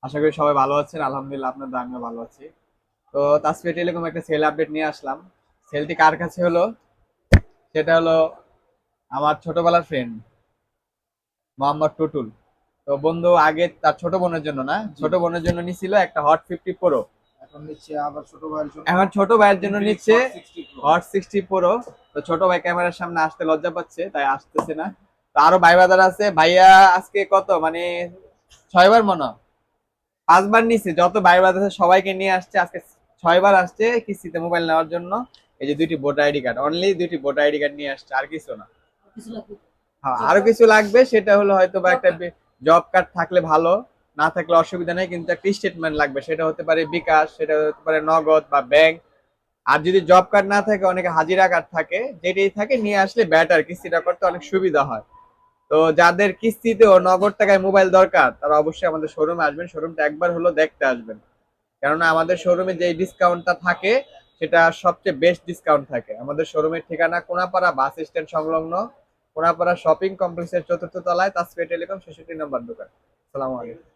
আশা করি সবাই ভালো আছেন। আলহামদুলিল্লাহ, আপনার দোয়ায় আমিও ভালো আছি। তো তাসফিয়া টেলিকম একটা সেল আপডেট নিয়ে আসলাম। সেলটি কার কাছে হলো? সেটা হলো আমার ছোটবেলার ফ্রেন্ড মোহাম্মদ টুটুল। তো বন্ধু আগে তার ছোট বোনের জন্য না, ছোট বোনের জন্য নিছিল একটা হট 50 প্রো। এখন নিচ্ছে আবার ছোট ভাইয়ের জন্য এখন ছোট ভাইয়ের জন্য Infinix নিচ্ছে Hot 60 Pro। Hot 60 pro. তো ছোট ভাই ক্যামেরার সামনে আসতে লজ্জা পাচ্ছে, তাই আসতেছে না। তো আরো ভাই বাজার আছে, ভাইয়া আজকে কত মানে 6বার মনে হয়, 5বার নিচ্ছে, যত ভাই বাজার আছে সবাইকে নিয়ে আসছে আজকে। 6বার আসছে কিস্তিতে মোবাইল নেওয়ার জন্য। এই যে দুইটি ভোটার আইডি কার্ড, অনলি দুইটি ভোটার আইডি কার্ড নিয়ে আসছে, আর কিছু না। হ্যাঁ, আরো কিছু লাগবে, সেটা হলো হয়তো বা একটা জব কার্ড থাকলে ভালো, না থাকলে অসুবিধা নেই, কিন্তু একটা স্টেটমেন্ট লাগবে, সেটা হতে পারে বিকাশ, সেটা হতে পারে নগদ বা ব্যাংক। আর যদি জব কার্ড না থাকে, অনেকে হাজিরা কার্ড থাকে, যেটাই থাকে নিয়ে আসলে ব্যাটার, কিস্তিটা করতে অনেক সুবিধা হয়। তো যাদের কিস্তিতে ও নগদ টাকায় মোবাইল দরকার, তারা অবশ্যই আমাদের শোরুমে আসবেন, শোরুমটা একবার হলো দেখতে আসবেন। কেননা আমাদের শোরুমে যে ডিসকাউন্টটা থাকে, সেটা সবচেয়ে বেস্ট ডিসকাউন্ট থাকে। আমাদের শোরুমের ঠিকানা কোনাপাড়া বাস স্ট্যান্ড সংলগ্ন, কোনাপাড়া শপিং কমপ্লেক্সের 4র্থ তলায় তাসফিয়া টেলিকম 66 নম্বর দোকান। আসসালামু আলাইকুম।